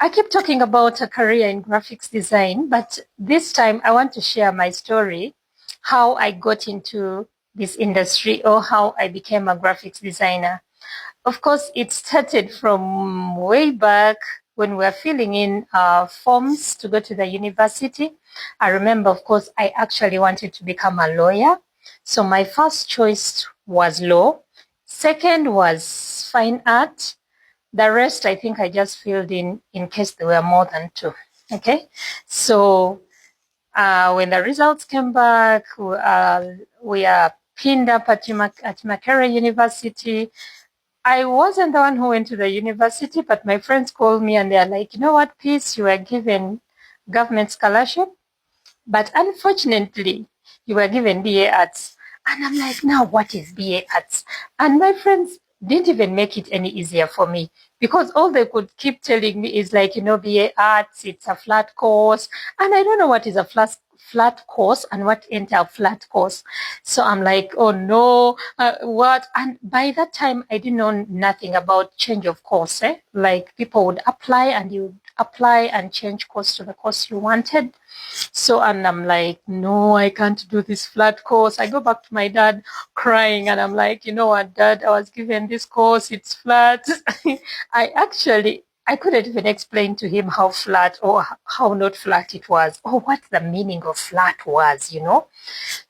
I keep talking about a career in graphics design, but this time I want to share my story, how I got into this industry or how I became a graphics designer. Of course, it started from way back when we were filling in forms to go to the university. I remember, of course, I actually wanted to become a lawyer. So my first choice was law. Second was fine art. The rest, I think I just filled in case there were more than two. Okay. So when the results came back, we are pinned up at Makerere University. I wasn't the one who went to the university, but my friends called me and they're like, you know what, Peace, you were given government scholarship, but unfortunately, you were given BA Arts. And I'm like, now what is BA Arts? And my friends didn't even make it any easier for me because all they could keep telling me is like, BA Arts, it's a flat course. And I don't know what is a flat course and what ain't a flat course. So I'm like, oh no, what? And by that time, I didn't know nothing about change of course. Like people would apply and you apply and change course to the course you wanted. So, and I'm like, no, I can't do this flat course. I go back to my dad crying and I'm like, you know what, Dad, I was given this course, it's flat. I couldn't even explain to him how flat or how not flat it was or what the meaning of flat was,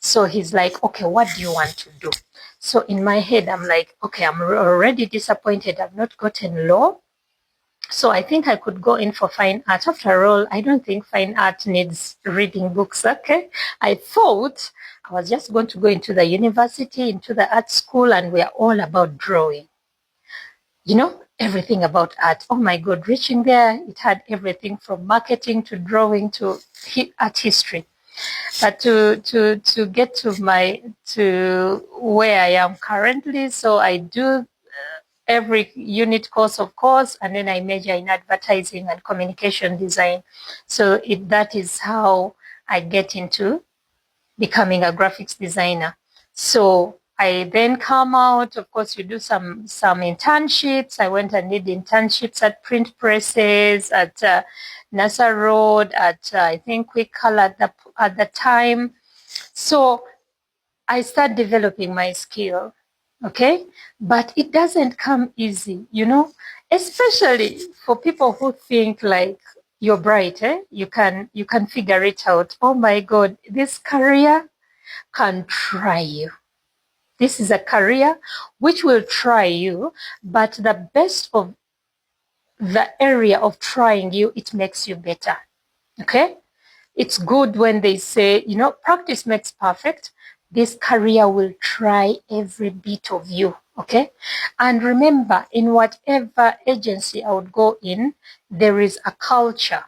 So he's like, okay, what do you want to do? So in my head, I'm like, okay, I'm already disappointed. I've not gotten law. So I think I could go in for fine art. After all, I don't think fine art needs reading books, okay? I thought I was just going to go into the university, into the art school, and we're all about drawing. Everything about art. Oh my God, reaching there, it had everything from marketing to drawing to art history. But to get to where I am currently, so I do every unit course, of course, and then I major in advertising and communication design. So that is how I get into becoming a graphics designer. So I then come out, of course, you do some internships. I went and did internships at print presses, at NASA Road, at I think Quick Color at the time. So I start developing my skill. Okay, but it doesn't come easy, especially for people who think like you're bright, you can figure it out. Oh my God, this career can try you. This is a career which will try you, but the best of the area of trying you, it makes you better. Okay, it's good when they say, practice makes perfect. This career will try every bit of you, okay? And remember, in whatever agency I would go in, there is a culture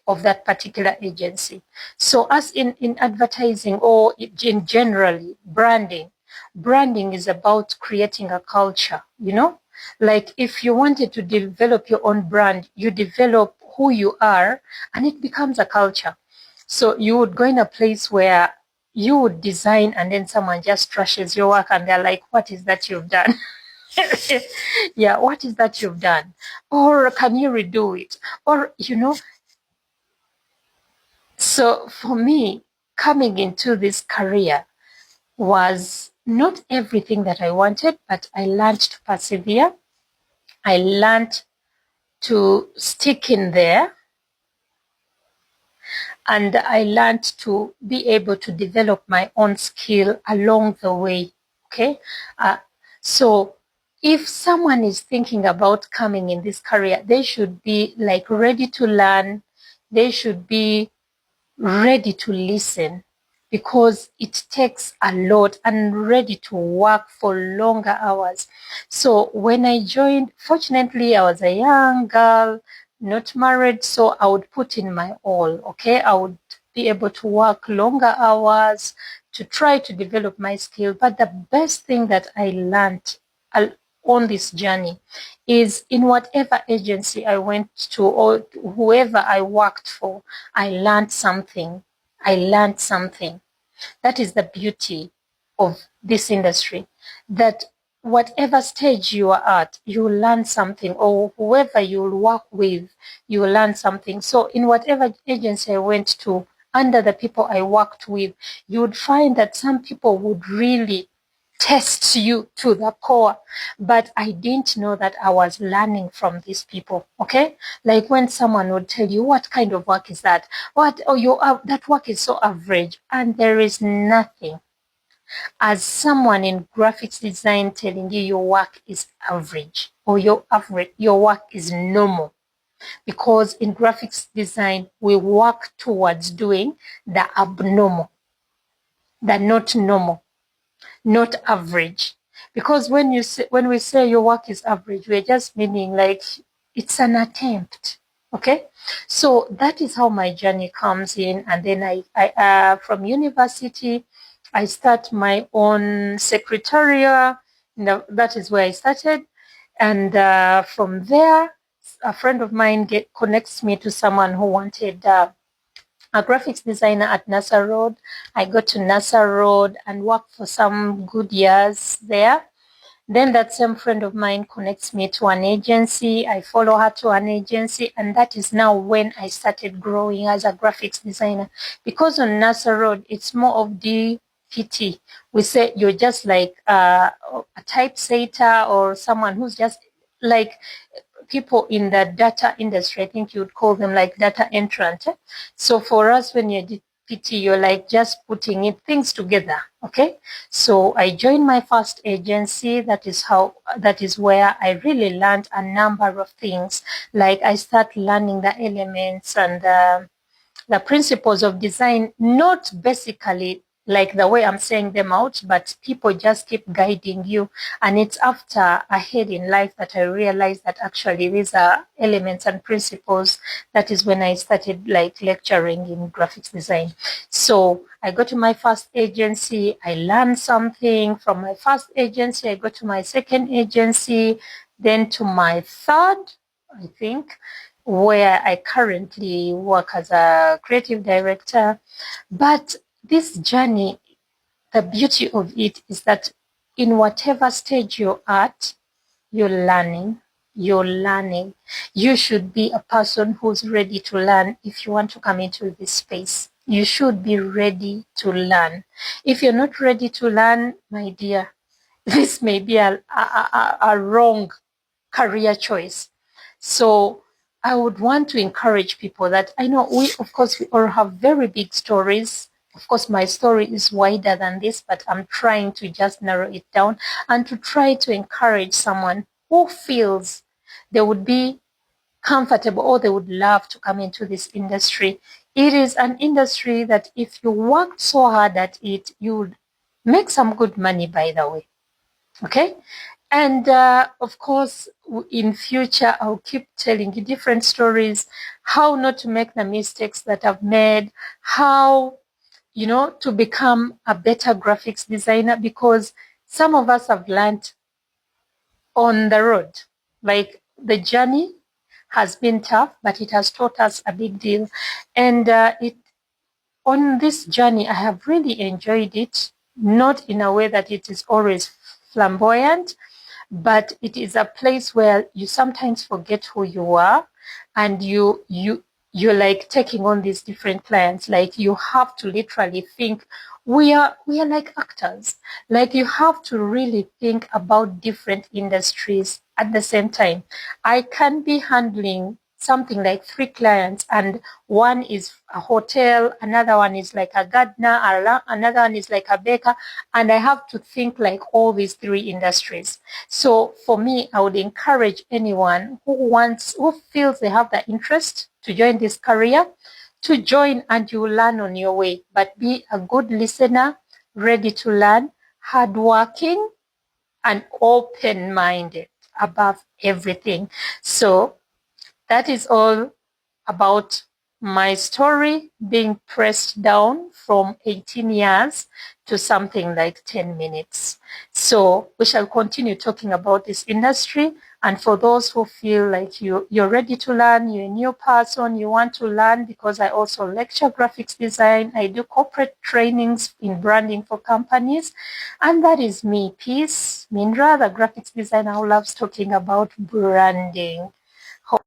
of that particular agency. So as in advertising or in generally branding is about creating a culture, Like if you wanted to develop your own brand, you develop who you are and it becomes a culture. So you would go in a place where you would design and then someone just trashes your work and they're like, what is that you've done? Yeah, what is that you've done? Or can you redo it? Or, So for me, coming into this career was not everything that I wanted, but I learned to persevere. I learned to stick in there. And I learned to be able to develop my own skill along the way. Okay. So if someone is thinking about coming in this career, they should be like ready to learn. They should be ready to listen because it takes a lot and ready to work for longer hours. So when I joined, fortunately, I was a young girl, not married, so I would put in my all, okay? I would be able to work longer hours to try to develop my skill. But the best thing that I learned on this journey is in whatever agency I went to or whoever I worked for, I learned something. That is the beauty of this industry, that whatever stage you are at, you will learn something, or whoever you will work with, you will learn something. So in whatever agency I went to, under the people I worked with, you would find that some people would really test you to the core, but I didn't know that I was learning from these people. Okay, like when someone would tell you, what kind of work is that? That work is so average, and there is nothing as someone in graphics design telling you your work is average, or your work is normal. Because in graphics design, we work towards doing the abnormal, the not normal, not average. Because when we say your work is average, we're just meaning like it's an attempt. Okay, so that is how my journey comes in. And then I from university, I start my own secretariat. That is where I started. And from there, a friend of mine connects me to someone who wanted a graphics designer at Nasser Road. I got to Nasser Road and worked for some good years there. Then that same friend of mine connects me to an agency. I follow her to an agency, and that is now when I started growing as a graphics designer. Because on Nasser Road, it's more of DPT. We say you're just like a typesetter, or someone who's just like people in the data industry. I think you would call them like data entrant. So for us, when you're DPT, you're like just putting things together. Okay, so I joined my first agency. That is where I really learned a number of things. Like I start learning the elements and the principles of design, not basically like the way I'm saying them out, but people just keep guiding you. And it's after ahead in life that I realized that actually these are elements and principles. That is when I started like lecturing in graphics design. So I go to my first agency, I learned something. From my first agency, I go to my second agency, then to my third, I think, where I currently work as a creative director. But this journey, the beauty of it is that in whatever stage you're at, you're learning. You're learning. You should be a person who's ready to learn if you want to come into this space. You should be ready to learn. If you're not ready to learn, my dear, this may be a wrong career choice. So I would want to encourage people that I know of course, we all have very big stories. Of course, my story is wider than this, but I'm trying to just narrow it down and to try to encourage someone who feels they would be comfortable or they would love to come into this industry. It is an industry that if you worked so hard at it, you would make some good money, by the way. Okay. And of course, in future, I'll keep telling you different stories, how not to make the mistakes that I've made, how, to become a better graphics designer, because some of us have learned on the road. Like the journey has been tough, but it has taught us a big deal. And on this journey, I have really enjoyed it, not in a way that it is always flamboyant, but it is a place where you sometimes forget who you are, and you're like taking on these different clients. Like you have to literally think, we are like actors. Like you have to really think about different industries at the same time. I can be handling something like 3 clients, and one is a hotel, another one is like a gardener, another one is like a baker, and I have to think like all these 3 industries. So for me, I would encourage anyone who feels they have the interest to join this career, to join, and you will learn on your way. But be a good listener, ready to learn, hardworking, and open-minded above everything. So that is all about my story being pressed down from 18 years to something like 10 minutes. So we shall continue talking about this industry, And for those who feel like you're ready to learn, you're a new person, you want to learn, because I also lecture graphics design. I do corporate trainings in branding for companies. And that is me, Peace Mindra, the graphics designer who loves talking about branding.